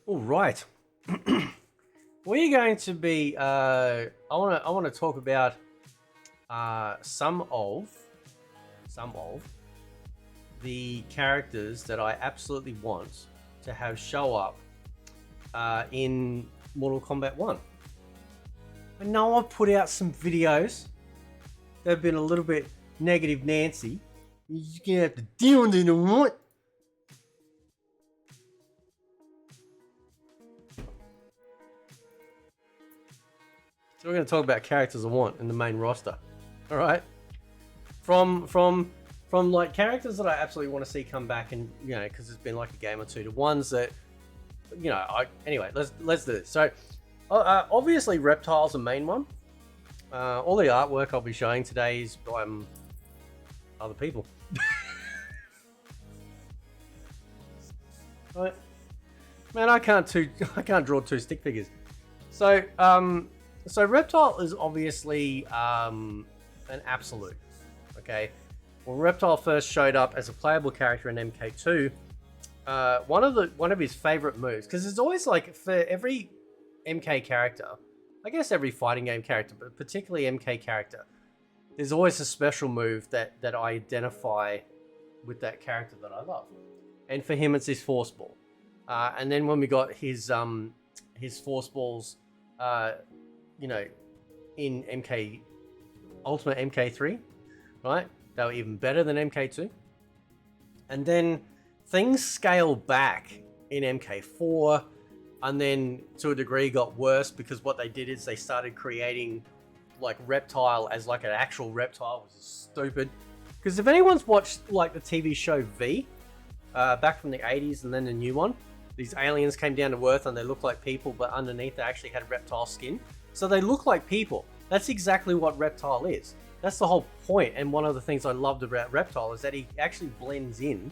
All right. We're going to be. I want to talk about some of the characters that I absolutely want to have show up in Mortal Kombat 1. I know I've put out some videos that have been a little bit negative Nancy. You're just gonna have to deal with it, alright? So we're going to talk about characters I want in the main roster. All right, from like characters that I absolutely want to see come back, and because it's been like a game or two, to ones that anyway, let's do this. So obviously Reptile's the main one. All the artwork I'll be showing today is by other people. Right. Man, I can't draw two stick figures. So So Reptile is obviously an absolute. Okay, when Reptile first showed up as a playable character in MK2, one of his favorite moves, because there's always like for every MK character, I guess every fighting game character, but particularly MK character, there's always a special move that I identify with that character that I love, and for him it's his force ball, and then when we got his force balls. In MK Ultimate MK3, right? They were even better than MK2. And then things scaled back in MK4, and then to a degree got worse because what they did is they started creating like Reptile as like an actual reptile, which is stupid. Because if anyone's watched like the TV show V, back from the 80s, and then the new one, these aliens came down to Earth and they looked like people, but underneath they actually had reptile skin. So they look like people. That's exactly what Reptile is. That's the whole point. And one of the things I loved about Reptile is that he actually blends in,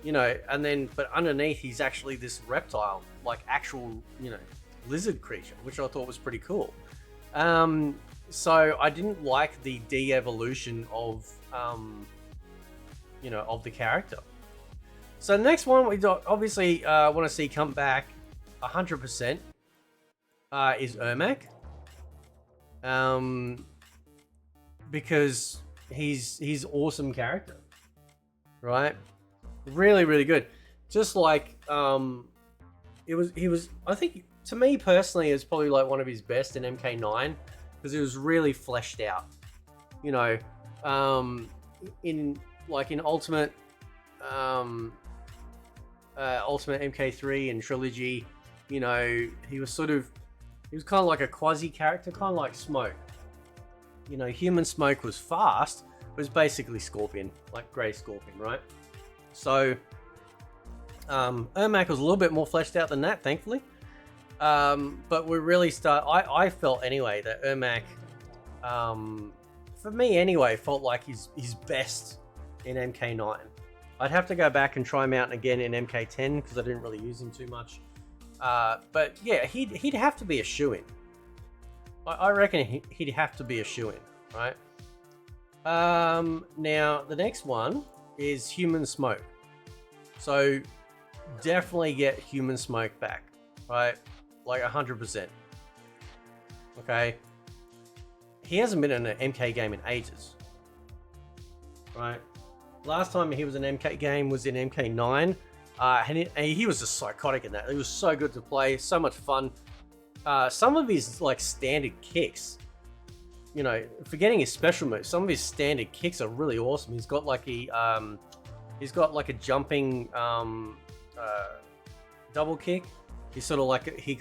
and then, but underneath he's actually this reptile, like actual, lizard creature, which I thought was pretty cool. So I didn't like the de-evolution of the character. So the next one we obviously want to see come back 100%. Is Ermac, because he's awesome character, right? Really, really good. Just like he was. I think to me personally, it's probably like one of his best in MK9 because it was really fleshed out. In Ultimate, Ultimate MK3 and Trilogy, he was kind of like a quasi character, kind of like Smoke. Human Smoke was fast, but was basically Scorpion, like Grey Scorpion, right? So, Ermac was a little bit more fleshed out than that, thankfully. But we really I felt anyway that Ermac, for me anyway, felt like his best in MK9. I'd have to go back and try him out again in MK10 because I didn't really use him too much. But yeah, he'd have to be a shoo-in. I reckon he'd have to be a shoo-in, right? Now the next one is Human Smoke. So definitely get Human Smoke back, right? Like 100%. Okay. He hasn't been in an MK game in ages, right? Last time he was in an MK game was in MK9. And he was just psychotic in that. It was so good to play, so much fun. Some of his like standard kicks, forgetting his special moves, some of his standard kicks are really awesome. He's got like a jumping double kick. He's sort of like he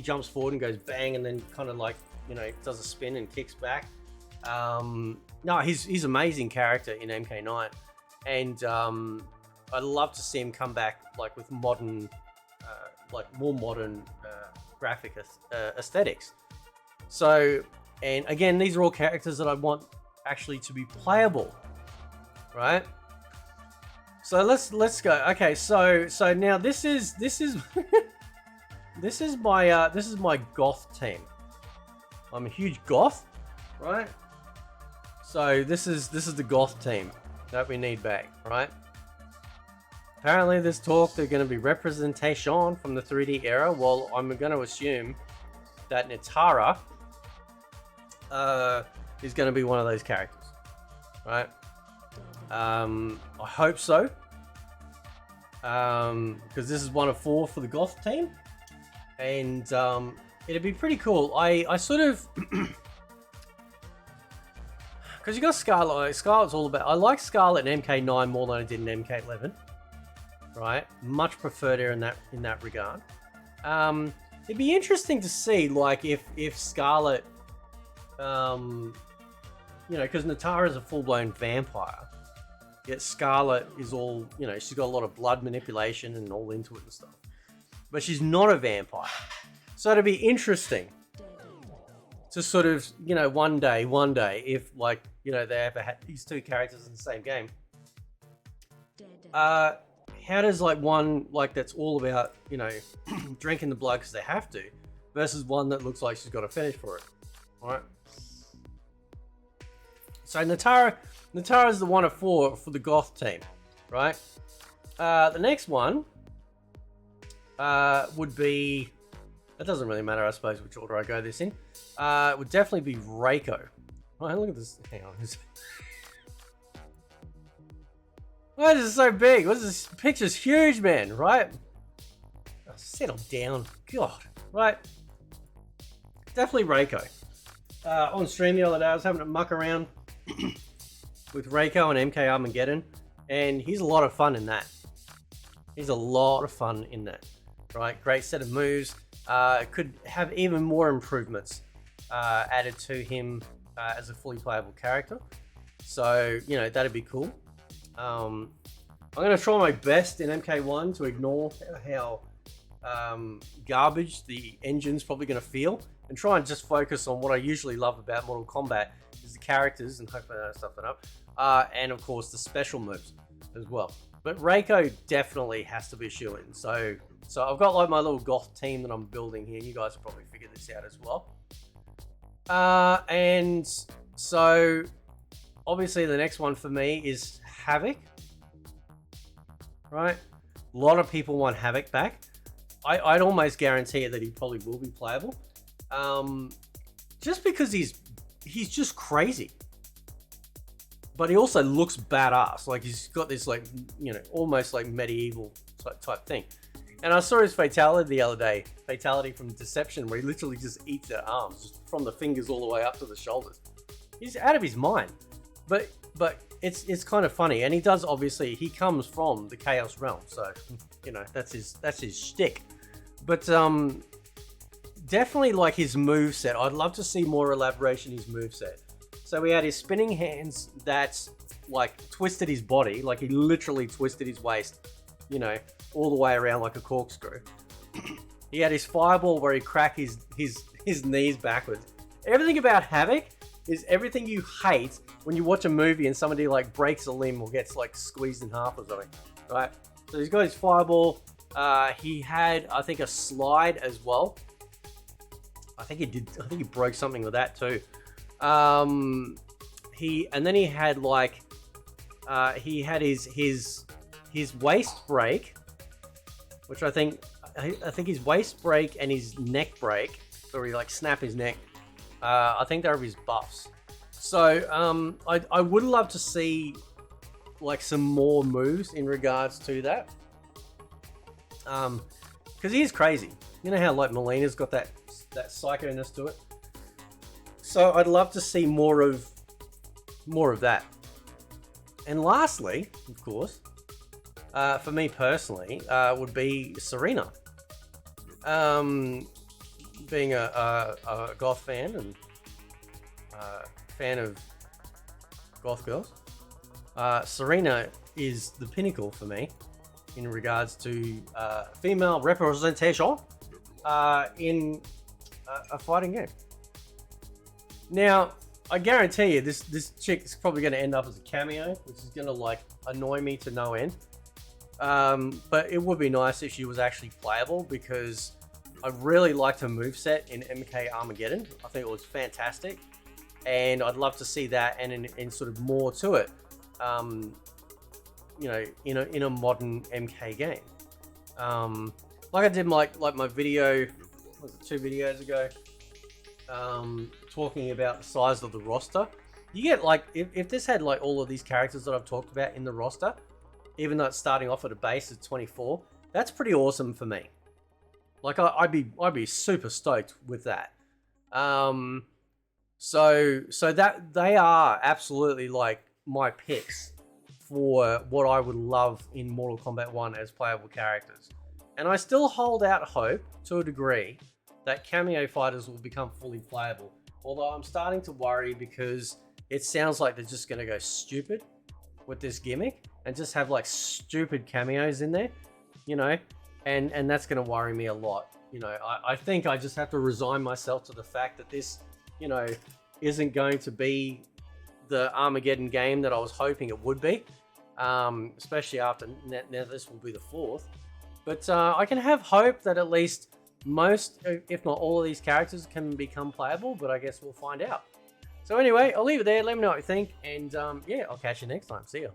jumps forward and goes bang, and then kind of like does a spin and kicks back. No, he's amazing character in MK9, and I'd love to see him come back like with modern, more modern graphic aesthetics. So, and again, these are all characters that I want actually to be playable, right? So let's go. Okay, so now this is this is my goth team. I'm a huge goth, right? So this is the goth team that we need back, right? Apparently there's talk they're going to be representation from the 3D era. Well, I'm going to assume that Natara is going to be one of those characters, right? I hope so, because this is one of 4 for the Goth team, and it'd be pretty cool. I sort of because you got Scarlet. Like, Scarlet's all about. I like Scarlet in MK9 more than I did in MK11. Right, much preferred her in that regard. It'd be interesting to see, like, if Scarlet, you know, because Natara is a full-blown vampire, yet Scarlet is all, you know, she's got a lot of blood manipulation and all into it and stuff, but she's not a vampire. So it'd be interesting to sort of, you know, one day, if, like, you know, they ever had these 2 characters in the same game. How does, like, one, like, that's all about, you know, drinking the blood because they have to, versus one that looks like she's got a finish for it, right? So Natara is the one of 4 for the Goth team, right? The next one would be, it doesn't really matter, I suppose, which order I go this in. It would definitely be Reiko. Right, look at this. Hang on. Why is it so big? What's this? Picture's huge, man, right? Oh, settle down. God, right? Definitely Reiko. On stream the other day, I was having to muck around with Reiko and MK Armageddon, and he's a lot of fun in that. He's a lot of fun in that, right? Great set of moves. Could have even more improvements added to him as a fully playable character. So, you know, that'd be cool. I'm going to try my best in MK1 to ignore how garbage the engine's probably going to feel, and try and just focus on what I usually love about Mortal Kombat, is the characters, and hopefully I don't stuff that up, and of course the special moves as well. But Reiko definitely has to be a shoo-in. So I've got, like, my little Goth team that I'm building here, and you guys will probably figure this out as well. And so obviously the next one for me is Havoc, right? A lot of people want Havoc back. I'd almost guarantee that he probably will be playable, just because he's just crazy, but he also looks badass. Like, he's got this, like, you know, almost like medieval type thing. And I saw his fatality the other day, fatality from Deception, where he literally just eats their arms, just from the fingers all the way up to the shoulders. He's out of his mind. But it's kind of funny, and he does, obviously, he comes from the Chaos realm, so, you know, that's his shtick. But definitely, like, his moveset, I'd love to see more elaboration in his moveset. So we had his spinning hands that, like, twisted his body, like he literally twisted his waist, you know, all the way around like a corkscrew. He had his fireball where he cracked his knees backwards. Everything about Havoc is everything you hate when you watch a movie and somebody, like, breaks a limb or gets, like, squeezed in half or something, right? So he's got his fireball. He had, I think, a slide as well. I think he broke something with that too. And then he had, like, he had his waist break, which I think his waist break and his neck break, where he, like, snap his neck. I think they're his buffs. So I would love to see, like, some more moves in regards to that. Because he is crazy. You know how, like, Melina's got that psycho-ness to it. So I'd love to see more of that. And lastly, of course, for me personally, would be Serena. Being a goth fan and fan of goth girls, Serena is the pinnacle for me in regards to female representation in a fighting game. Now, I guarantee you, this chick is probably going to end up as a cameo, which is going to, like, annoy me to no end. But it would be nice if she was actually playable, because I really liked her moveset in MK Armageddon. I think it was fantastic, and I'd love to see that and sort of more to it. you know, in a modern MK game. Like I did my video, was it 2 videos ago, talking about the size of the roster. You get like, if this had like all of these characters that I've talked about in the roster, even though it's starting off at a base of 24, that's pretty awesome for me. Like I'd be super stoked with that. So that they are absolutely like my picks for what I would love in Mortal Kombat 1 as playable characters. And I still hold out hope, to a degree, that cameo fighters will become fully playable. Although I'm starting to worry because it sounds like they're just going to go stupid with this gimmick and just have like stupid cameos in there, you know, and that's going to worry me a lot. You know, I think I just have to resign myself to the fact that this, you know, isn't going to be the Armageddon game that I was hoping it would be, especially after now this will be the 4th. But I can have hope that at least most, if not all of these characters can become playable, but I guess we'll find out. So anyway, I'll leave it there. Let me know what you think. And yeah, I'll catch you next time. See ya.